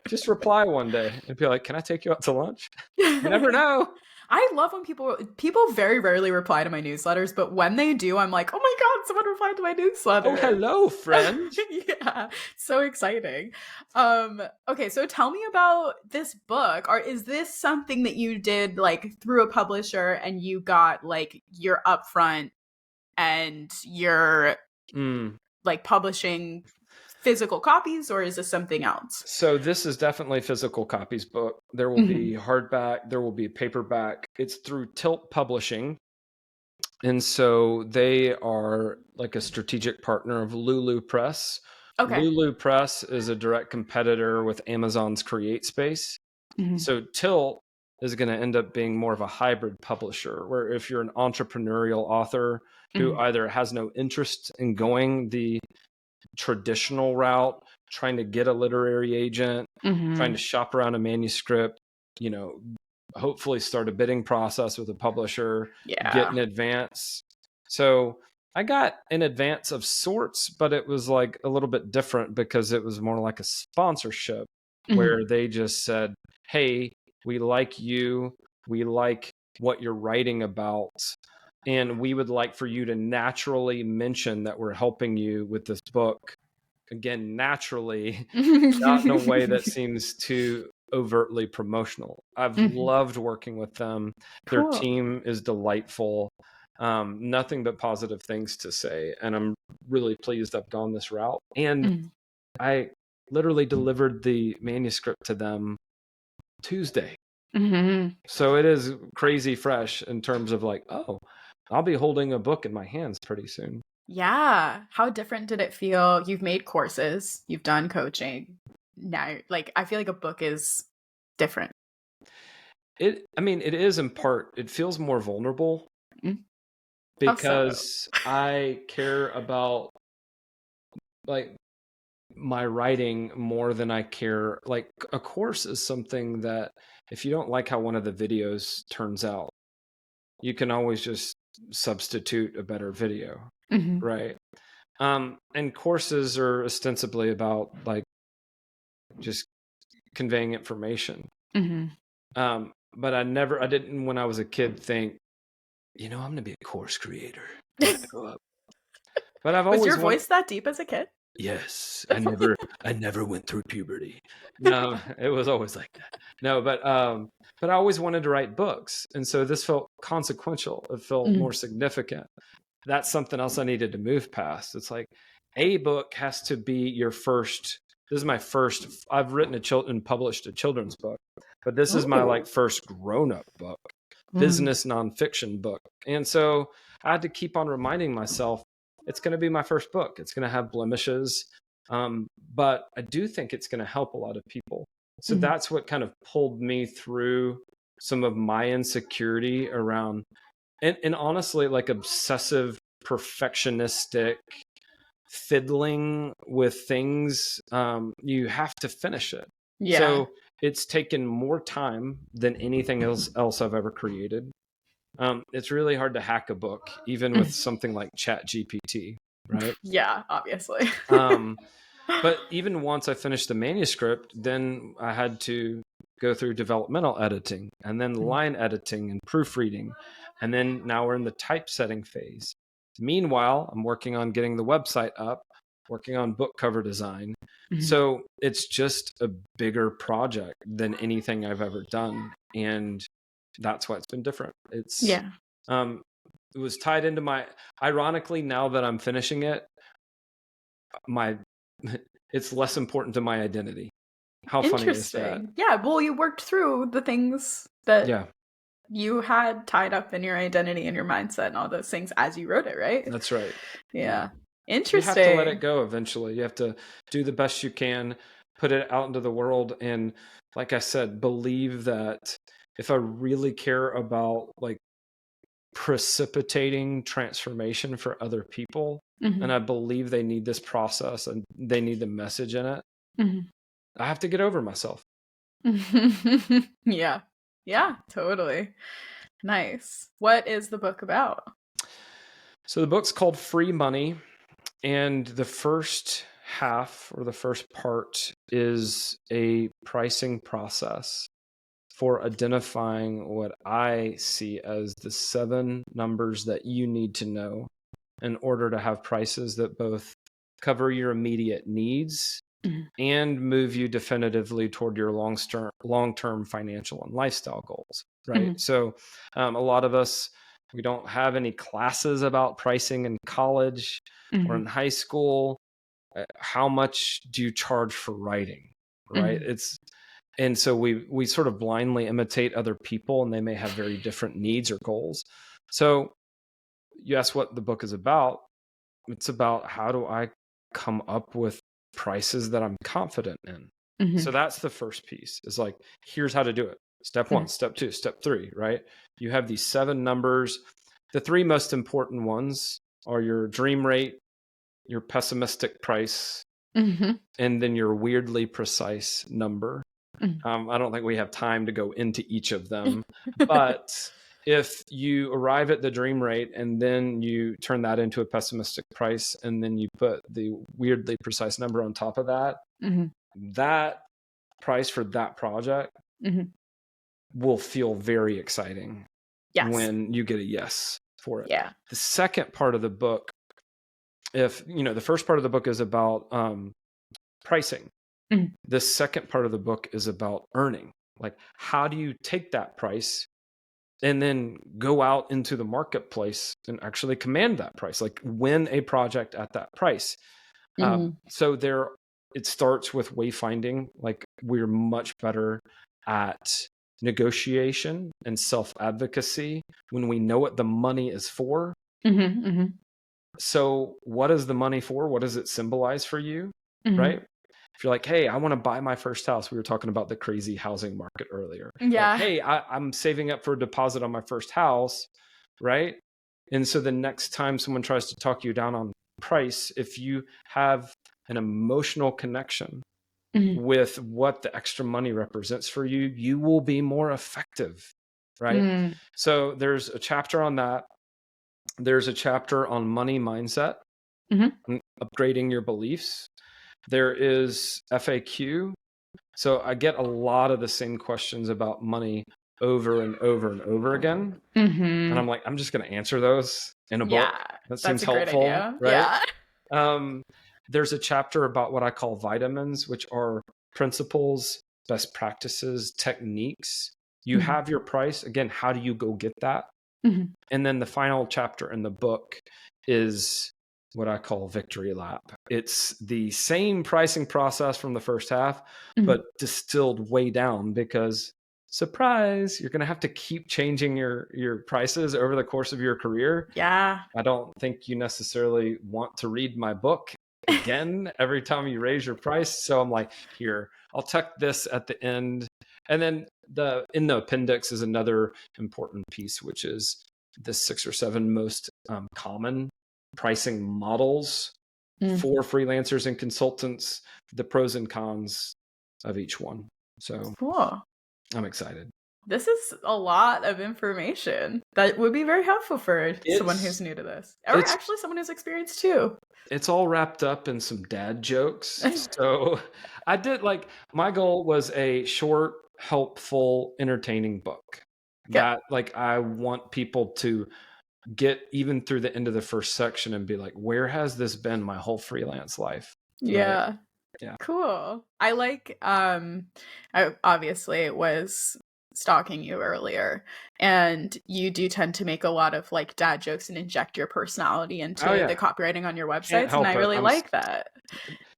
Speaker 2: just reply one day and be like, can I take you out to lunch? You never know.
Speaker 1: I love when people very rarely reply to my newsletters, but when they do, I'm like, oh my God, someone replied to my newsletter.
Speaker 2: Oh, hello, friend.
Speaker 1: Yeah, so exciting. Okay, so tell me about this book. Or is this something that you did like through a publisher and you got like your upfront and your like publishing physical copies, or is this something else?
Speaker 2: So this is definitely physical copies book. There will be hardback, there will be paperback. It's through Tilt Publishing. And so they are like a strategic partner of Lulu Press. Okay. Lulu Press is a direct competitor with Amazon's Create Space. So Tilt is going to end up being more of a hybrid publisher, where if you're an entrepreneurial author who either has no interest in going the traditional route, trying to get a literary agent, trying to shop around a manuscript, hopefully start a bidding process with a publisher, get an advance. So I got an advance of sorts, but it was like a little bit different because it was more like a sponsorship where they just said, hey, we like you, we like what you're writing about, and we would like for you to naturally mention that we're helping you with this book. Again, naturally, not in a way that seems too overtly promotional. I've loved working with them. Cool. Their team is delightful. Nothing but positive things to say. And I'm really pleased I've gone this route. And I literally delivered the manuscript to them Tuesday. So it is crazy fresh in terms of like, oh, I'll be holding a book in my hands pretty soon.
Speaker 1: Yeah. How different did it feel? You've made courses, you've done coaching. Now, like, I feel like a book is different.
Speaker 2: It is in part. It feels more vulnerable because I care about like my writing more than I care. Like, a course is something that if you don't like how one of the videos turns out, you can always just substitute a better video. Right. And courses are ostensibly about like just conveying information. But I didn't, when I was a kid, think, I'm going to be a course creator when I grow up. But I've always
Speaker 1: was your voice that deep as a kid?
Speaker 2: Yes. I never went through puberty. No, it was always like that. No, but I always wanted to write books. And so this felt consequential. It felt more significant. That's something else I needed to move past. It's like, a book has to be your first. This is my first. I've written and published a children's book, but this is my like first grown-up book, business nonfiction book. And so I had to keep on reminding myself, it's going to be my first book. It's going to have blemishes, but I do think it's going to help a lot of people. So that's what kind of pulled me through some of my insecurity around. And honestly, like obsessive, perfectionistic fiddling with things, you have to finish it. Yeah. So it's taken more time than anything else I've ever created. It's really hard to hack a book, even with something like ChatGPT, right?
Speaker 1: Yeah, obviously.
Speaker 2: But even once I finished the manuscript, then I had to go through developmental editing, and then line editing and proofreading. And then now we're in the typesetting phase. Meanwhile, I'm working on getting the website up, working on book cover design. So it's just a bigger project than anything I've ever done. And that's why it's been different. It's, it was tied into my, ironically, now that I'm finishing it, it's less important to my identity. How funny is that?
Speaker 1: Yeah, well, you worked through the things that you had tied up in your identity and your mindset and all those things as you wrote it, right?
Speaker 2: That's right.
Speaker 1: Yeah. Interesting.
Speaker 2: You have to let it go eventually. You have to do the best you can, put it out into the world. And like I said, believe that if I really care about like precipitating transformation for other people, and I believe they need this process and they need the message in it, I have to get over myself.
Speaker 1: Yeah, totally. Nice. What is the book about?
Speaker 2: So the book's called Free Money, and the first half or the first part is a pricing process for identifying what I see as the 7 numbers that you need to know in order to have prices that both cover your immediate needs and move you definitively toward your long-term financial and lifestyle goals, right? So a lot of us, we don't have any classes about pricing in college or in high school. How much do you charge for writing, right? And so we sort of blindly imitate other people, and they may have very different needs or goals. So you ask what the book is about. It's about how do I come up with prices that I'm confident in. So that's the first piece, is like, here's how to do it. Step 1, step 2, step 3, right? You have these 7 numbers. The 3 most important ones are your dream rate, your pessimistic price, and then your weirdly precise number. I don't think we have time to go into each of them, but if you arrive at the dream rate and then you turn that into a pessimistic price, and then you put the weirdly precise number on top of that, that price for that project will feel very exciting when you get a yes for it.
Speaker 1: Yeah.
Speaker 2: The second part of the book, the first part of the book is about pricing. The second part of the book is about earning. Like, how do you take that price and then go out into the marketplace and actually command that price, like win a project at that price? So it starts with wayfinding. Like, we're much better at negotiation and self-advocacy when we know what the money is for. So what is the money for? What does it symbolize for you? Right? If you're like, hey, I want to buy my first house. We were talking about the crazy housing market earlier.
Speaker 1: Yeah.
Speaker 2: Like, hey, I'm saving up for a deposit on my first house. Right? And so the next time someone tries to talk you down on price, if you have an emotional connection with what the extra money represents for you, you will be more effective. Right? So there's a chapter on that. There's a chapter on money mindset, upgrading your beliefs. There is FAQ. So I get a lot of the same questions about money over and over and over again. And I'm like, I'm just going to answer those in a book. That seems helpful, right? Yeah. There's a chapter about what I call vitamins, which are principles, best practices, techniques. You have your price. Again, how do you go get that? And then the final chapter in the book is what I call victory lap. It's the same pricing process from the first half, but distilled way down, because surprise, you're going to have to keep changing your prices over the course of your career.
Speaker 1: Yeah.
Speaker 2: I don't think you necessarily want to read my book again every time you raise your price. So I'm like, here, I'll tuck this at the end. And then in the appendix is another important piece, which is the 6 or 7 most common pricing models for freelancers and consultants, the pros and cons of each one. So
Speaker 1: cool.
Speaker 2: I'm excited.
Speaker 1: This is a lot of information that would be very helpful for someone who's new to this, or actually someone who's experienced too.
Speaker 2: It's all wrapped up in some dad jokes. So I did, like, my goal was a short, helpful, entertaining book
Speaker 1: Yeah.
Speaker 2: that like I want people to get even through the end of the first section and be like, where has this been my whole freelance life?
Speaker 1: Yeah.
Speaker 2: Right? Yeah.
Speaker 1: Cool. I like I obviously was stalking you earlier, and you do tend to make a lot of like dad jokes and inject your personality
Speaker 2: Oh
Speaker 1: into the
Speaker 2: yeah.
Speaker 1: copywriting on your
Speaker 2: Can't
Speaker 1: websites, and I
Speaker 2: help it.
Speaker 1: really like that.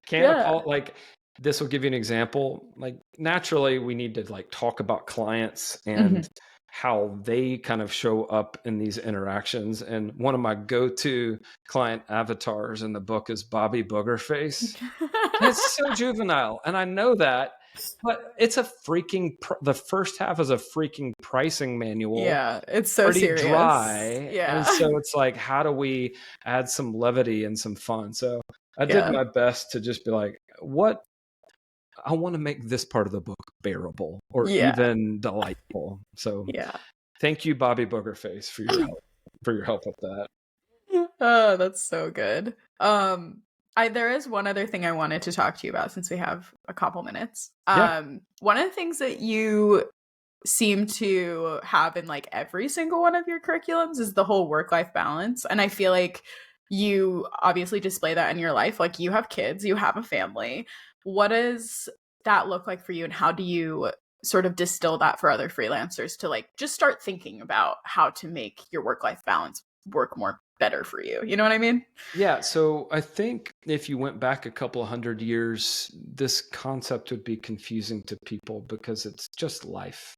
Speaker 2: Can't
Speaker 1: Yeah.
Speaker 2: like this will give you an example. Like naturally we need to like talk about clients and how they kind of show up in these interactions. And one of my go-to client avatars in the book is Bobby Boogerface. And it's so juvenile. And I know that, but it's a freaking, the first half is a freaking pricing manual.
Speaker 1: Yeah, it's so
Speaker 2: Pretty
Speaker 1: serious.
Speaker 2: dry.
Speaker 1: Yeah.
Speaker 2: And so it's like, how do we add some levity and some fun? So I did my best to just be like, what I want to make this part of the book bearable or even delightful. So thank you, Bobby Boogerface, for your help with that.
Speaker 1: Oh, that's so good. There is one other thing I wanted to talk to you about since we have a couple minutes. One of the things that you seem to have in like every single one of your curriculums is the whole work-life balance. And I feel like you obviously display that in your life. Like you have kids, you have a family. What does that look like for you, and how do you sort of distill that for other freelancers to like just start thinking about how to make your work-life balance work more better for you? You know what I mean?
Speaker 2: Yeah. So I think if you went back a couple of 100 years, this concept would be confusing to people because it's just life.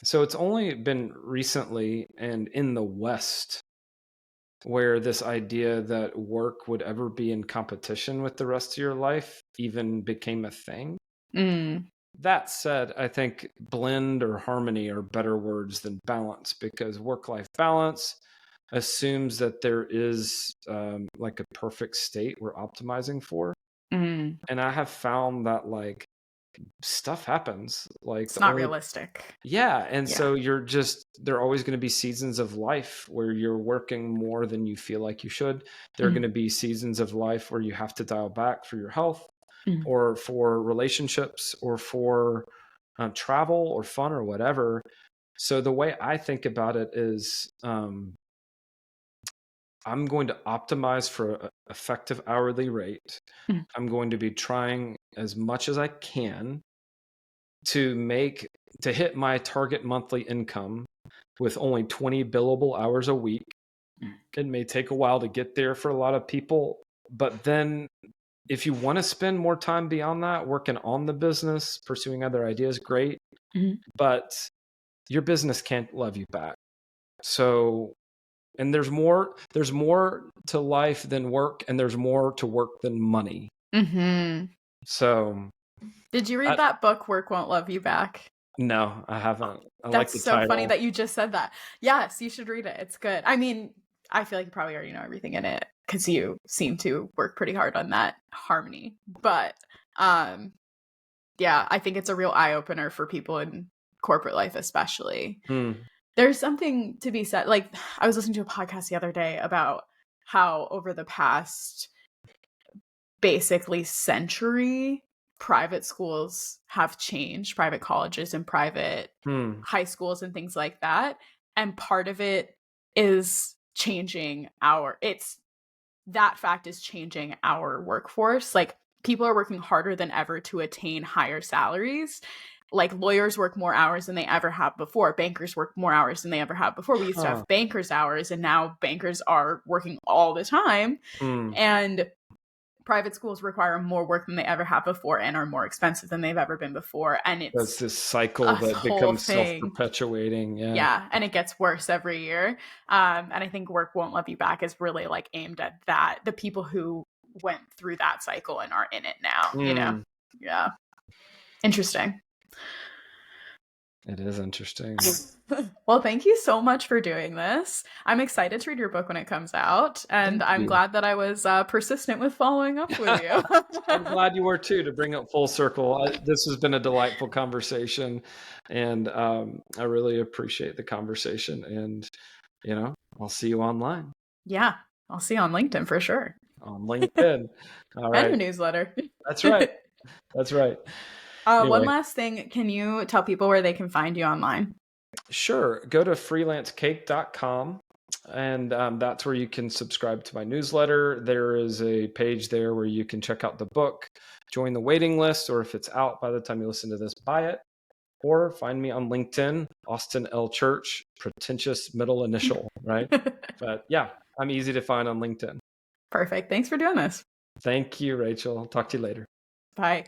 Speaker 2: So it's only been recently and in the West where this idea that work would ever be in competition with the rest of your life even became a thing. That said, I think blend or harmony are better words than balance, because work-life balance assumes that there is like a perfect state we're optimizing for. And I have found that like stuff happens. Like
Speaker 1: it's not realistic.
Speaker 2: Yeah. And so there are always going to be seasons of life where you're working more than you feel like you should. There are going to be seasons of life where you have to dial back for your health or for relationships or for travel or fun or whatever. So the way I think about it is I'm going to optimize for an effective hourly rate. I'm going to be trying as much as I can to hit my target monthly income with only 20 billable hours a week. It may take a while to get there for a lot of people, but then if you want to spend more time beyond that, working on the business, pursuing other ideas, great. But your business can't love you back. So, and there's more to life than work, and there's more to work than money. So
Speaker 1: did you read that book, Work Won't Love You Back?
Speaker 2: No, I haven't.
Speaker 1: That's so funny that you just said that. Yes, you should read it. It's good. I mean, I feel like you probably already know everything in it because you seem to work pretty hard on that harmony. But yeah, I think it's a real eye-opener for people in corporate life, especially. There's something to be said. Like, I was listening to a podcast the other day about how over the past basically century, private schools have changed, private colleges and private high schools and things like that. And part of it is changing that fact is changing our workforce. Like, people are working harder than ever to attain higher salaries. Like, lawyers work more hours than they ever have before. Bankers work more hours than they ever have before. We used to have bankers' hours, and now bankers are working all the time. And private schools require more work than they ever have before and are more expensive than they've ever been before. And it's
Speaker 2: this cycle that becomes self-perpetuating.
Speaker 1: Yeah. And it gets worse every year. And I think Work Won't Love You Back is really like aimed at that, the people who went through that cycle and are in it now, you know? Yeah. Interesting.
Speaker 2: It is interesting.
Speaker 1: Well, thank you so much for doing this. I'm excited to read your book when it comes out, and I'm glad that I was persistent with following up with you.
Speaker 2: I'm glad you were too, to bring it full circle. This has been a delightful conversation, and I really appreciate the conversation. And, I'll see you online.
Speaker 1: Yeah, I'll see you on LinkedIn for sure.
Speaker 2: On LinkedIn. All right.
Speaker 1: And your newsletter.
Speaker 2: That's right. That's right.
Speaker 1: One
Speaker 2: Anyway,
Speaker 1: last thing. Can you tell people where they can find you online?
Speaker 2: sure. Go to freelancecake.com. And that's where you can subscribe to my newsletter. There is a page there where you can check out the book, join the waiting list, or if it's out by the time you listen to this, buy it. Or find me on LinkedIn, Austin L. Church, pretentious middle initial, right? But yeah, I'm easy to find on LinkedIn.
Speaker 1: Perfect. Thanks for doing this.
Speaker 2: Thank you, Rachel. I'll talk to you later.
Speaker 1: Bye.